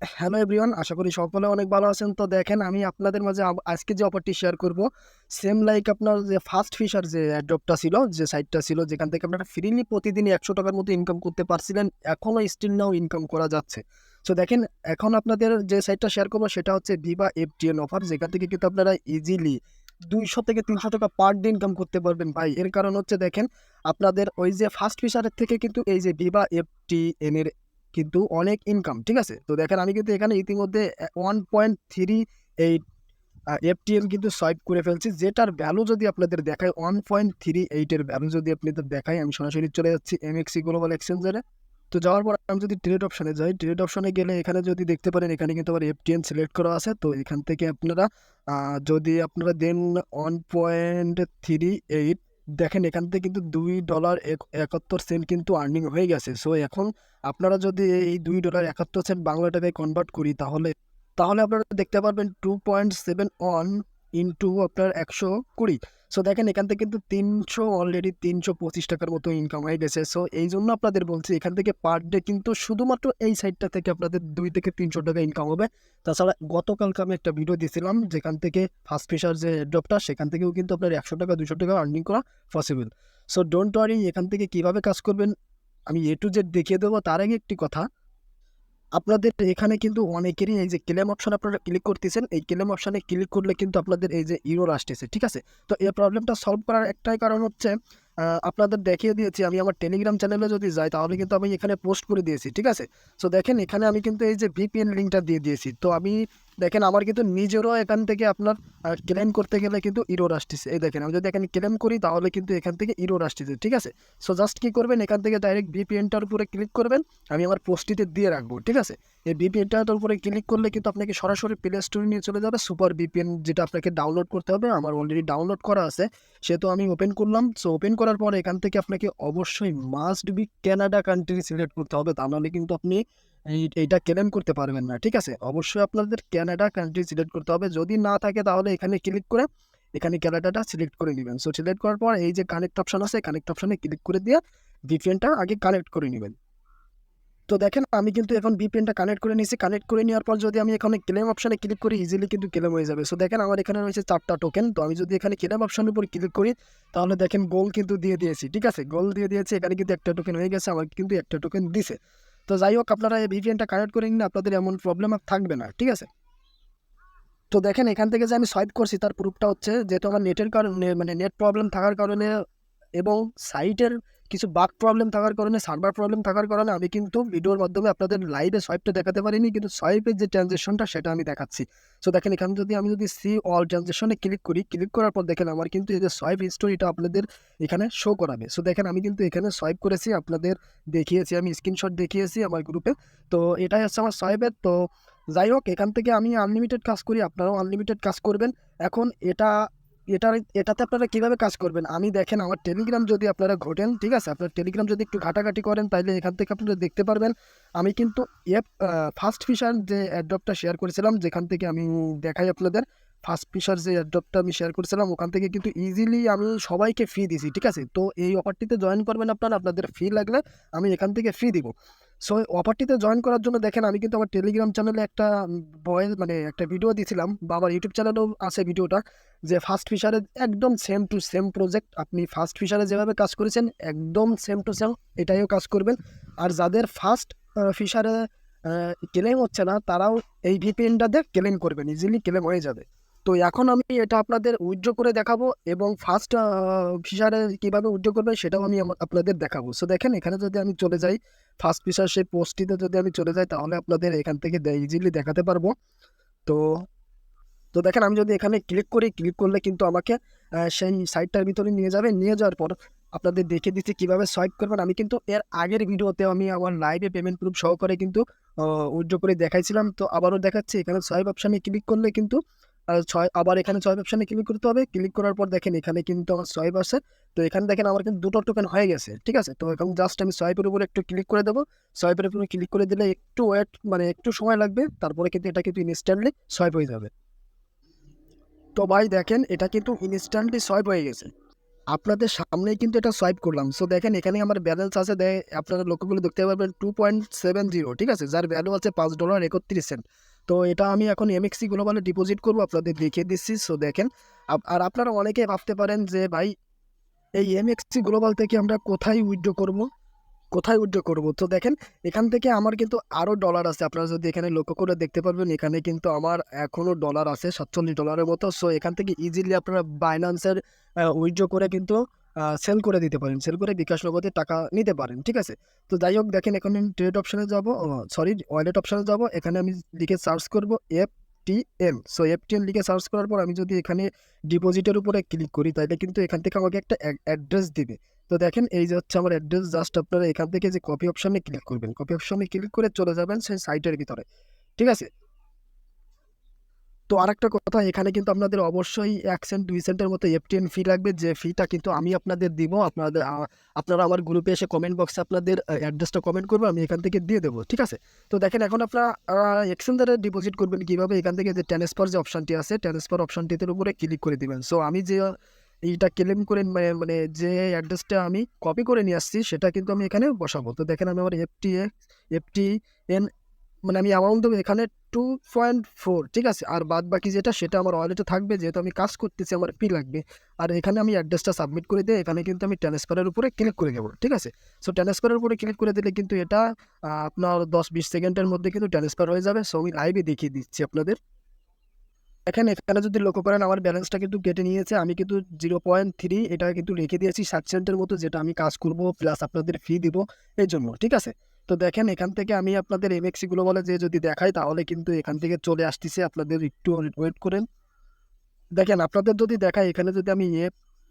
Hello everyone, আশা করি সকলে অনেক ভালো আছেন। তো দেখেন, আমি আপনাদের মাঝে আজকে যে অফারটি শেয়ার করব, সেম লাইক আপনার যে ফার্স্ট ফিশার যে অ্যাড্রপটা ছিল, যে সাইটটা ছিল যেখান থেকে আপনারা ফ্রিলি প্রতিদিনই 100 টাকার মতো ইনকাম করতে পারছিলেন, এখনও স্টিল নাও ইনকাম করা যাচ্ছে। সো দেখেন, এখন আপনাদের যে সাইটটা শেয়ার করবো সেটা হচ্ছে ভিভা এফটিএন অফার, যেখান থেকে কিন্তু আপনারা ইজিলি 200 থেকে 300 টাকা পার ডে ইনকাম করতে পারবেন ভাই। এর কারণ হচ্ছে দেখেন, আপনাদের ওই যে ফার্স্ট ফিশারের থেকে কিন্তু এই যে ভিভা এফটিএন এর কিন্তু অনেক ইনকাম, ঠিক আছে। তো দেখেন, আমি কিন্তু এখানে ইতিমধ্যে 1.38 এফটিএম কিন্তু সোয়াইপ করে ফেলছি, যেটার ভ্যালু যদি আপনাদের দেখায় 1.38 এর ভ্যালু যদি আপনাদের দেখায়, আমি সরাসরি চলে যাচ্ছি এমএক্সি গ্লোবাল এক্সচেঞ্জারে। তো যাওয়ার পর আমি যদি ট্রেড অপশনে যাই, ট্রেড অপশনে গেলে এখানে যদি দেখতে পারেন, এখানে কিন্তু আবার এফটিএন সিলেক্ট করা আছে। তো এখান থেকে আপনারা যদি আপনারা দেন 1.38, দেখেন এখান থেকে কিন্তু $2.71 কিন্তু আর্নিং হয়ে গেছে। সো এখন আপনারা যদি এই $2.71 বাংলা টাকায় কনভার্ট করি, তাহলে তাহলে আপনারা দেখতে পারবেন 2.71 ইন্টু আপনার 120। সো দেখেন, এখান থেকে কিন্তু অলরেডি 325 টাকার মতো ইনকাম হয়ে গেছে। সো এই জন্য আপনাদের বলছি, এখান থেকে পার ডে কিন্তু শুধুমাত্র এই সাইটটা থেকে আপনাদের 2 থেকে 300 টাকা ইনকাম হবে। তাছাড়া গতকালকে আমি একটা ভিডিও দিয়েছিলাম, যেখান থেকে ফার্স্ট ফিশার যে ড্রপটা, সেখান থেকেও কিন্তু আপনার 100 টাকা 200 টাকা আর্নিং করা পসিবল। সো ডোন্ট ওয়ারি, এখান থেকে কিভাবে কাজ করবেন আমি A to Z দেখিয়ে দেবো। তার আগে একটি কথা, আপনাদের এখানে কিন্তু অনেকেরই এই যে ক্লেম অপশন আপনারা ক্লিক করতেছেন, এই ক্লেম অপশনে ক্লিক করলে কিন্তু আপনাদের এই যে ইরর আসতেছে, ঠিক আছে। তো এই প্রবলেমটা সলভ করার একটাই কারণ হচ্ছে, আপনাদের দেখিয়ে দিয়েছি, আমি আমার টেলিগ্রাম চ্যানেলে যদি যাই তাহলে কিন্তু আমি এখানে পোস্ট করে দিয়েছি, ঠিক আছে। সো দেখেন, এখানে আমি কিন্তু এই যে ভিপিএন লিঙ্কটা দিয়ে দিয়েছি। তো আমি দেখেন, আমার কিন্তু নিজেরও এখান থেকে আপনার ক্লেম করতে গেলে কিন্তু ইরর আসতেছে। এই দেখেন, আমি যদি এখানে ক্লেম করি তাহলে কিন্তু এখান থেকে ইরর আসতেছে, ঠিক আছে। সো জাস্ট কি করবেন, এখান থেকে ডাইরেক্ট ভিপিএনটার উপরে ক্লিক করবেন, আমি আমার পোস্টটিতে দিয়ে রাখবো, ঠিক আছে। এই ভিপিএনটার উপরে ক্লিক করলে কিন্তু আপনাকে সরাসরি প্লে স্টোরে নিয়ে চলে যাবে। সুপার ভিপিএন যেটা আপনাকে ডাউনলোড করতে হবে, আমার অলরেডি ডাউনলোড করা আছে, সেহেতু আমি ওপেন করলাম। সো ওপেন করার পর এখান থেকে আপনাকে অবশ্যই must be Canada country select করতে হবে, তা নাহলে কিন্তু আপনি এইটা ক্লেম করতে পারবেন না, ঠিক আছে। অবশ্যই আপনাদের কানাডা কান্ট্রি সিলেক্ট করতে হবে, যদি না থাকে তাহলে এখানে ক্লিক করে এখানে কানাডাটা সিলেক্ট করে নেবেন। সো সিলেক্ট করার পর এই যে কানেক্ট অপশন আছে, কানেক্ট অপশনে ক্লিক করে দিয়ে ভিপিএনটা আগে কানেক্ট করে নেবেন। তো দেখেন, আমি কিন্তু এখন ভিপিএনটা কানেক্ট করে নিয়েছি। কানেক্ট করে নেওয়ার পর যদি আমি এখানে ক্লেম অপশনে ক্লিক করি, ইজিলি কিন্তু ক্লেম হয়ে যাবে। সো দেখেন, আমার এখানে রয়েছে 4টা টোকেন। তো আমি যদি এখানে ক্লেম অপশনের উপর ক্লিক করি, তাহলে দেখেন গোল কিন্তু দিয়ে দিয়েছি, ঠিক আছে। গোল দিয়ে দিয়েছে, এখানে কিন্তু একটা টোকেন হয়ে গেছে, আমার কিন্তু একটা টোকেন দিছে। তো যাই হোক, আপনারা এই ভিপিএনটা কানেক্ট করে নিন, আপনাদের এমন প্রবলেম আর থাকবে না, ঠিক আছে। তো দেখেন, এখান থেকে যে আমি সোয়াইপ করছি তার প্রুফটা হচ্ছে, যেহেতু আমার নেটের কারণে মানে নেট প্রবলেম থাকার কারণে এবং সাইটের কিছু বাগ প্রবলেম থাকার কারণে, সার্ভার প্রবলেম থাকার কারণে আমি কিন্তু ভিডিওর মাধ্যমে আপনাদের লাইভে সোয়াইপটা দেখাতে পারিনি, কিন্তু সোয়াইপের যে ট্রানজেকশনটা সেটা আমি দেখাচ্ছি। সো দেখেন, এখানে যদি আমি সি অল ট্রানজেকশনে ক্লিক করি, ক্লিক করার পর দেখেন আমার কিন্তু এই যে সোয়াইপ হিস্টোরিটা আপনাদের এখানে শো করাবে। সো দেখেন, আমি কিন্তু এখানে সোয়াইপ করেছি, আপনাদের দেখিয়েছি, আমি স্ক্রিনশট দেখিয়েছি আমার গ্রুপে। তো এটাই হচ্ছে আমার সোয়াইপের। তো যাই হোক, এখান থেকে আমি আনলিমিটেড কাজ করি, আপনারাও আনলিমিটেড কাজ করবেন। এখন এটাতে আপনারা কিভাবে কাজ করবেন, আমি দেখেন আমার টেলিগ্রাম যদি আপনারা ঘোটেন, ঠিক আছে, আপনার টেলিগ্রাম যদি একটু ঘাটাঘাটি করেন, তাহলে এখান থেকে আপনারা দেখতে পারবেন আমি কিন্তু ফার্স্ট ফিশার যে অ্যাড্রপটা শেয়ার করেছিলাম, যেখান থেকে আমি দেখাই আপনাদের ফার্স্ট ফিশার যে অ্যাড্রপটা আমি শেয়ার করেছিলাম, ওখান থেকে কিন্তু ইজিলি আমি সবাইকে ফ্রি দিছি, ঠিক আছে। তো এই অফারটিতে জয়েন করবেন আপনারা, আপনাদের ফ্রি লাগলে আমি এখান থেকে ফ্রি দিব। সো অফারটিতে জয়েন করার জন্য দেখেন, আমি কিন্তু আমার টেলিগ্রাম চ্যানেলে একটা ভয়েস মানে একটা ভিডিও দিয়েছিলাম, বা আমার ইউটিউব চ্যানেলেও আছে ভিডিওটা, যে ফার্স্ট ফিশারে একদম সেম টু সেম প্রজেক্ট, আপনি ফার্স্ট ফিশারে যেভাবে কাজ করেছেন একদম সেম টু সেম এটাইও কাজ করবেন। আর যাদের ফার্স্ট ফিশারে ক্লেম হচ্ছে না, তারাও এই ভিপিএনটাতে ক্লেম করবেন, ইজিলি ক্লেম হয়ে যাবে। তো এখন আমি এটা আপনাদের উইথড্র করে দেখাবো, এবং ফার্স্ট ফিশারে কীভাবে উইথড্র করবে সেটাও আমি আপনাদের দেখাবো। সো দেখেন, এখানে যদি আমি চলে যাই, ফার্স্ট ফিশার সেই পোস্টটিতে যদি আমি চলে যাই, তাহলে আপনাদের এখান থেকে ইজিলি দেখাতে পারবো। তো তো দেখেন, আমি যদি এখানে ক্লিক করি, ক্লিক করলে কিন্তু আমাকে সেই সাইটটার ভিতরে নিয়ে যাবে। নিয়ে যাওয়ার পর আপনাদের দেখে দিচ্ছি কীভাবে সোয়াইপ করবেন। আমি কিন্তু এর আগের ভিডিওতেও আমি আমার লাইভে পেমেন্ট প্রুফ সহকারে কিন্তু উইথড্র করে দেখাইছিলাম। তো আবারও দেখাচ্ছি, এখানে সোয়াইপ অপশানে ক্লিক করলে কিন্তু আবার এখানে সোয়াইপ অপশানে ক্লিক করতে হবে। ক্লিক করার পর দেখেন, এখানে কিন্তু আমার সোয়াইপ আছে। তো এখানে দেখেন আমার কিন্তু 2টো টোকেন হয়ে গেছে, ঠিক আছে। তো এখন জাস্ট আমি সোয়াইপের উপরে একটু ক্লিক করে দেবো। সোয়াইপের উপরে ক্লিক করে দিলে একটু ওয়েট, মানে একটু সময় লাগবে, তারপরে কিন্তু এটা কিন্তু ইনস্ট্যান্টলি সোয়াইপ হয়ে যাবে। তো ভাই দেখেন, এটা কিন্তু ইনস্ট্যান্টলি সোয়াইপ হয়ে গেছে। আপনাদের সামনেই কিন্তু এটা সোয়াইপ করলাম। সো দেখেন এখানে আমার ব্যালেন্স আছে আপনারা লক্ষ্য করলে দেখতে পারবেন 2.70, ঠিক আছে? যার ভ্যালু আছে $5.31। তো এটা আমি এখন এমএক্সি গ্লোবালে ডিপোজিট করব, আপনাদের দেখিয়ে দিচ্ছি। সো দেখেন আর আপনারা অনেকেই ভাবতে পারেন যে ভাই এই এমএক্সি গ্লোবাল থেকে আমরা কোথায় উইথড্র করব? তো দেখেন এখান থেকে আমার কিন্তু আরও ডলার আছে। আপনারা যদি এখানে লক্ষ্য করে দেখতে পারবেন এখানে কিন্তু আমার এখনও ডলার আছে $47 মতো। সো এখান থেকে ইজিলি আপনারা বাইন্যান্সের উইথড্র করে কিন্তু সেল করে দিতে পারেন। সেল করে বিকাশ নগদে টাকা নিতে পারেন, ঠিক আছে? তো যাই হোক দেখেন এখন আমি ট্রেড অপশনে যাব, সরি ওয়ালেট অপশনে যাব। এখানে আমি লিখে সার্চ করব এফটিএম। সো এফটিএম লিখে সার্চ করার পর আমি যদি এখানে ডিপোজিটের উপরে ক্লিক করি তাহলে কিন্তু এখান থেকে আমাকে একটা অ্যাড্রেস দিবে। তো দেখেন এই যে হচ্ছে আমার অ্যাড্রেস। জাস্ট আপনারা এখান থেকে যে কপি অপশনে ক্লিক করবেন, কপি অপশনে ক্লিক করে চলে যাবেন সেই সাইটের ভিতরে, ঠিক আছে? তো আরেকটা কথা, এখানে কিন্তু আপনাদের অবশ্যই 1 সেন্ট 2 সেন্টের মতো এফটিএন ফি লাগবে, যে ফিটা কিন্তু আমি আপনাদের দিব। আপনারা আমার গ্রুপে এসে কমেন্ট বক্সে আপনাদের অ্যাড্রেসটা কমেন্ট করবে, আমি এখান থেকে দিয়ে দেবো, ঠিক আছে? তো দেখেন এখন আপনারা এক্সচেঞ্জারে ডিপোজিট করবেন কীভাবে, এখান থেকে যে ট্রান্সফার যে অপশানটি আছে ট্রান্সফার অপশানটির উপরে ক্লিক করে দিবেন। সো আমি যে এইটা ক্লেম করে মানে যে অ্যাড্রেসটা আমি কপি করে নিয়ে আসছি সেটা কিন্তু আমি এখানে বসাবো। তো দেখেন আমি আমার এফটিএন মানে আমি অ্যামাউন্ট দেবো এখানে 2.4, ঠিক আছে? আর বাদ বাকি যেটা সেটা আমার ওয়ালেটে থাকবে, যেহেতু আমি কাজ করতেছি আমার ফি লাগবে। আর এখানে আমি অ্যাড্রেসটা সাবমিট করে দিয়ে এখানে কিন্তু আমি ট্রান্সফারের উপরে ক্লিক করে দেবো, ঠিক আছে? সো ট্রান্সফারের উপরে ক্লিক করে দিলে কিন্তু এটা আপনার 10-20 সেকেন্ডের মধ্যে কিন্তু ট্রান্সফার হয়ে যাবে। সো আমি লাইভে দেখিয়ে দিচ্ছি আপনাদের। এখানে যদি লক্ষ্য করেন আমার ব্যালেন্সটা কিন্তু কেটে নিয়েছে। আমি কিন্তু 0.3 এটা কিন্তু রেখে দিয়েছি 60 সেন্টের মতো, যেটা আমি কাজ করব প্লাস আপনাদের ফি দিব এই জন্য, ঠিক আছে? তো দেখেন এখান থেকে আমি আপনাদের এমএক্সি গ্লোবালে যে যদি দেখাই তাহলে কিন্তু এখান থেকে চলে আসতেছে। আপনাদের একটু ওয়েট করেন। দেখেন আপনাদের যদি দেখায় এখানে যদি আমি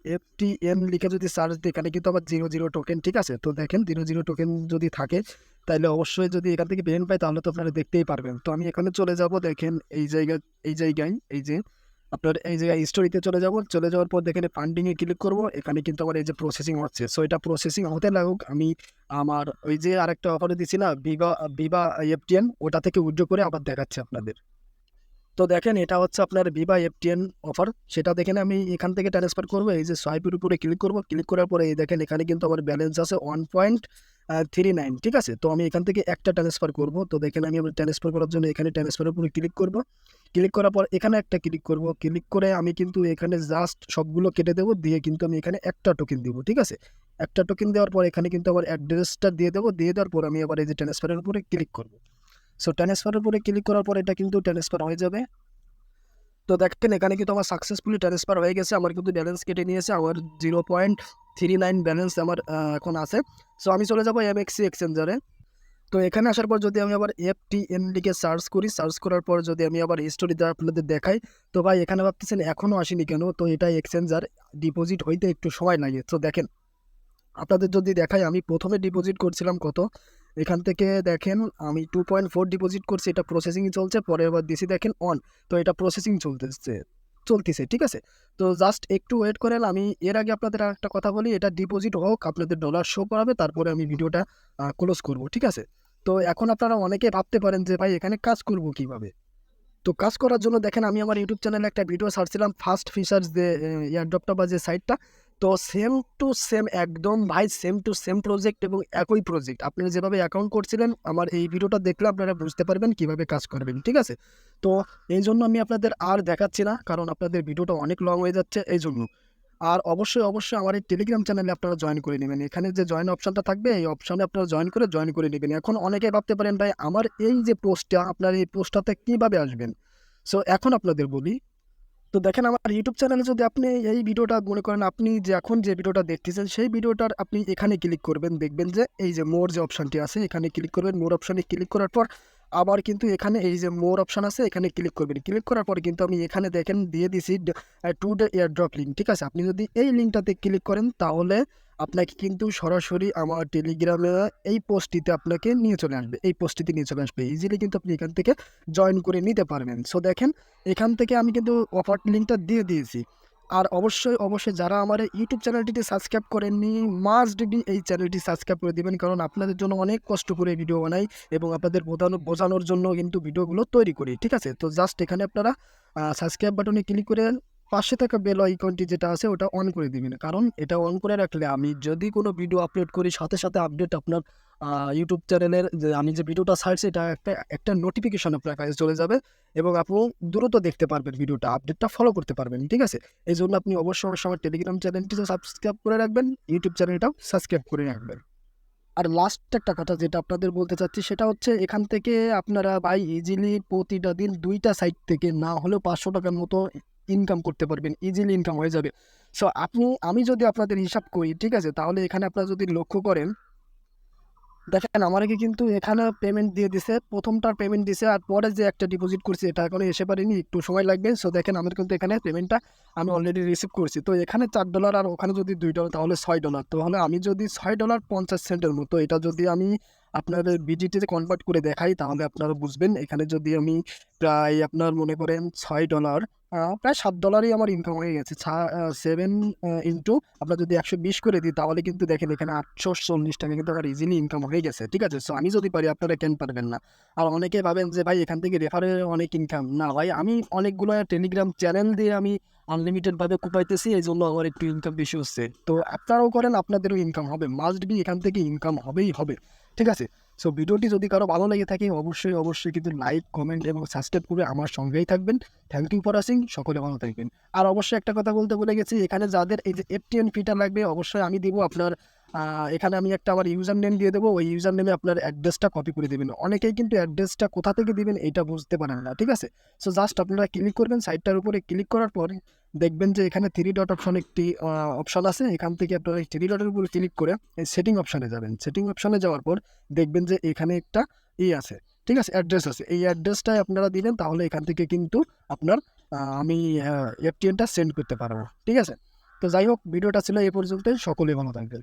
এফটিএম লিখে যদি সার্চ দিই এখানে কিন্তু আমার 00 টোকেন, ঠিক আছে? তো দেখেন 00 টোকেন যদি থাকে তাহলে অবশ্যই যদি এখান থেকে পেমেন্ট পাই তাহলে তো আপনারা দেখতেই পারবেন। তো আমি এখানে চলে যাব, দেখেন এই জায়গায় এই যে আপনার এই জায়গায় স্টোরিতে চলে যাব। চলে যাওয়ার পর দেখেন ফান্ডিংয়ে ক্লিক করব। এখানে কিন্তু আমার এই যে প্রসেসিং হচ্ছে, সো এটা প্রসেসিং হতে লাগুক। আমি আমার ওই যে আরেকটা অফারে দিছি না ভিভা ভিভা এফটিএম, ওটা থেকে উইথড্র করে আবার দেখাচ্ছি আপনাদের। তো দেখেন এটা হচ্ছে আপনার ভিভা এফটিএন অফার, সেটা দেখেন আমি এখান থেকে ট্রান্সফার করবো। এই যে সোয়াইপের উপরে ক্লিক করব, ক্লিক করার পরে এই দেখেন এখানে কিন্তু আমার ব্যালেন্স আছে 1.39, ঠিক আছে? তো আমি এখান থেকে একটা ট্রান্সফার করব। তো দেখেন আমি ট্রান্সফার করার জন্য এখানে ট্রান্সফারের উপরে ক্লিক করব। ক্লিক করার পর এখানে একটা ক্লিক করব। ক্লিক করে আমি কিন্তু এখানে জাস্ট সবগুলো কেটে দেবো, দিয়ে কিন্তু আমি এখানে একটা টোকেন দিব, ঠিক আছে? একটা টোকেন দেওয়ার পর এখানে কিন্তু আমার অ্যাড্রেসটা দিয়ে দেবো। দিয়ে দেওয়ার পর আমি আবার এই যে ট্রান্সফারের উপরে ক্লিক করব। সো ট্রান্সফারের উপরে ক্লিক করার পর এটা কিন্তু ট্রান্সফার হয়ে যাবে। তো দেখেন এখানে কিন্তু আমার সাকসেসফুলি ট্রান্সফার হয়ে গেছে। আমার কিন্তু ব্যালেন্স কেটে নিয়েছে। আমার 0.39 ব্যালেন্স আমার এখন আছে। সো আমি চলে যাব এমএক্সি এক্সচেঞ্জারে। তো এখানে আসার পর যদি আমি আবার এফটিএন লিখে সার্চ করি, সার্চ করার পর যদি আমি আবার স্টোরিতে আপনাদের দেখাই, তো ভাই এখানে ভাবতেছেন এখনও আসেনি কেন? তো এটা এক্সচেঞ্জার ডিপোজিট হইতে একটু সময় লাগে। তো দেখেন আপনাদের যদি দেখাই আমি প্রথমে ডিপোজিট করছিলাম কত, এখান থেকে দেখেন আমি 2.4 ডিপোজিট করছি, এটা প্রসেসিংই চলছে। পরে আবার দিছি দেখেন অন, তো এটা প্রসেসিং চলতেছে, ঠিক আছে? তো জাস্ট একটু ওয়েট করেন। আমি এর আগে আপনাদের একটা কথা বলি, এটা ডিপোজিট হোক, আপনাদের ডলার শো করাবে, তারপরে আমি ভিডিওটা ক্লোজ করব, ঠিক আছে? তো এখন আপনারা অনেকে ভাবতে পারেন যে ভাই এখানে কাজ করব কিভাবে? তো কাজ করার জন্য দেখেন আমি আমার ইউটিউব চ্যানেলে একটা ভিডিও ছাড়ছিলাম ফার্স্ট ফিচার্স যে এয়ারড্রপটা বা যে সাইটটা। তো সেম টু সেম একদম ভাই সেম টু সেম প্রজেক্ট এবং একই প্রজেক্ট আপনারা যেভাবে অ্যাকাউন্ট করছিলেন আমার এই ভিডিওটা দেখলে আপনারা বুঝতে পারবেন কিভাবে কাজ করবেন, ঠিক আছে? তো এই জন্য আমি আপনাদের আর দেখাচ্ছি না, কারণ আপনাদের ভিডিওটা অনেক লং হয়ে যাচ্ছে এই জন্য। আর অবশ্যই আমার এই টেলিগ্রাম চ্যানেলে আপনারা জয়েন করে নেবেন। এখানে যে জয়েন অপশনটা থাকবে এই অপশনে আপনারা জয়েন করে নেবেন। এখন অনেকে ভাবতে পারেন ভাই আমার এই যে পোস্টটা আপনার এই পোস্টটাতে কীভাবে আসবেন? সো এখন আপনাদের বলি। তো দেখেন আমার ইউটিউব চ্যানেলে যদি আপনি এই ভিডিওটা মনে করেন আপনি যে এখন যে ভিডিওটা দেখতেছেন সেই ভিডিওটার আপনি এখানে ক্লিক করবেন, দেখবেন যে এই যে মোর যে অপশানটি আছে এখানে ক্লিক করবেন। মোর অপশানে ক্লিক করার পর আবার কিন্তু এখানে এই যে মোর অপশান আছে এখানে ক্লিক করবেন। ক্লিক করার পর কিন্তু আমি এখানে দেখেন দিয়ে দিছি টু ডে এয়ারড্রপ লিঙ্ক, ঠিক আছে? আপনি যদি এই লিঙ্কটাতে ক্লিক করেন তাহলে আপনাকে কিন্তু সরাসরি আমার টেলিগ্রামে এই পোস্টটিতে আপনাকে নিয়ে চলে আসবে, এই পোস্টটিতে নিয়ে চলে আসবে। ইজিলি কিন্তু আপনি এখান থেকে জয়েন করে নিতে পারবেন। সো দেখেন এখান থেকে আমি কিন্তু অফার লিঙ্কটা দিয়ে দিয়েছি। আর অবশ্যই যারা আমার এই ইউটিউব চ্যানেলটিতে সাবস্ক্রাইব করেননি মাস্ট বি এই চ্যানেলটি সাবস্ক্রাইব করে দিবেন, কারণ আপনাদের জন্য অনেক কষ্ট করে ভিডিও বানাই এবং আপনাদের বোঝানোর জন্য কিন্তু ভিডিওগুলো তৈরি করি, ঠিক আছে? তো জাস্ট এখানে আপনারা সাবস্ক্রাইব বাটনে ক্লিক করে পাশে থাকা বেল আইকনটি যেটা আছে ওটা অন করে দিবেন, কারণ এটা অন করে রাখলে আমি যদি কোনো ভিডিও আপলোড করি সাথে সাথে আপডেট আপনার ইউটিউব চ্যানেলের যে আমি যে ভিডিওটা ছাড়ছি এটা একটা নোটিফিকেশন আপনার কাছে চলে যাবে এবং আপনি দ্রুত দেখতে পারবেন, ভিডিওটা আপডেটটা ফলো করতে পারবেন। ঠিক আছে, এই জন্য আপনি অবশ্যই অবশ্যই আমার টেলিগ্রাম চ্যানেলটিতে সাবস্ক্রাইব করে রাখবেন, ইউটিউব চ্যানেলটাও সাবস্ক্রাইব করে রাখবেন। আর লাস্ট একটা কথা যেটা আপনাদের বলতে চাচ্ছি সেটা হচ্ছে, এখান থেকে আপনারা ভাই ইজিলি প্রতিটা দিন 2টা সাইট থেকে না হলেও 500 টাকার মতো ইনকাম করতে পারবেন, ইজিলি ইনকাম হয়ে যাবে। সো আমি যদি আপনাদের হিসাব করি, ঠিক আছে, তাহলে এখানে আপনারা যদি লক্ষ্য করেন, দেখেন আমাকে কিন্তু এখানে পেমেন্ট দিয়ে দিছে, প্রথমটার পেমেন্ট দিছে, আর পরে যে একটা ডিপোজিট করছি এটা এখনো এসে পারিনি, একটু সময় লাগবে। সো দেখেন আমার কিন্তু এখানে পেমেন্টটা আমি অলরেডি রিসিভ করছি। তো এখানে $4 আর ওখানে যদি $2 তাহলে $6। তাহলে আমি যদি $6.50 মতো এটা যদি আমি আপনাদের বিজিটিতে কনভার্ট করে দেখাই, তাহলে আপনারা বুঝবেন। এখানে যদি আমি প্রায় আপনার মনে করেন $6, প্রায় $7ই আমার ইনকাম হয়ে গেছে। 7 ইন্টু আপনার যদি 120 করে দিই, তাহলে কিন্তু দেখেন এখানে 840 টাকা কিন্তু আমার ইজিলি ইনকাম হয়ে গেছে। ঠিক আছে, সো আমি যদি পারি আপনারা কেন পারবেন না? আর অনেকে ভাবেন যে ভাই এখান থেকে রেফারে অনেক ইনকাম। না ভাই, আমি অনেকগুলো টেলিগ্রাম চ্যানেল দিয়ে আমি আনলিমিটেড ভাবে কুপাইতেছি, এই জন্য আমার একটু ইনকাম বেশি হচ্ছে। তো আপনারাও করেন, আপনাদেরও ইনকাম হবে, মাস্ট বি এখান থেকে ইনকাম হবেই হবে। ঠিক আছে, সো ভিডিওটি যদি কারো ভালো লেগে থাকে অবশ্যই অবশ্যই কিন্তু লাইক, কমেন্ট এবং সাবস্ক্রাইব করে আমার সঙ্গেই থাকবেন। থ্যাংক ইউ ফর ওয়াচিং, সকলে ভালো থাকবেন। আর অবশ্যই একটা কথা বলতে ভুলে গেছি, এখানে যাদের এই যে এফটিএন ফিটা লাগবে অবশ্যই আমি দিব আপনার, এখানে আমি একটা আমার ইউজার নেম দিয়ে দেবো, ওই ইউজার নেমে আপনার অ্যাড্রেসটা কপি করে দেবেন। অনেকেই কিন্তু অ্যাড্রেসটা কোথা থেকে দিবেন এটা বুঝতে পারেন না। ঠিক আছে, সো জাস্ট আপনারা ক্লিক করবেন, সাইটটার উপরে ক্লিক করার পর দেখবেন যে এখানে 3 ডট অপশন একটি অপশন আছে, এখান থেকে আপনারা এই 3 ডটের উপরে ক্লিক করে এই সেটিং অপশনে যাবেন। সেটিং অপশনে যাওয়ার পর দেখবেন যে এখানে একটা আছে, ঠিক আছে, অ্যাড্রেস আছে, এই অ্যাড্রেসটাই আপনারা দিবেন, তাহলে এখান থেকে কিন্তু আপনার আমি এফটিএনটা সেন্ড করতে পারবো। ঠিক আছে, তো যাই হোক, ভিডিওটা ছিল এ পর্যন্তই, সকলে ভালো থাকবেন।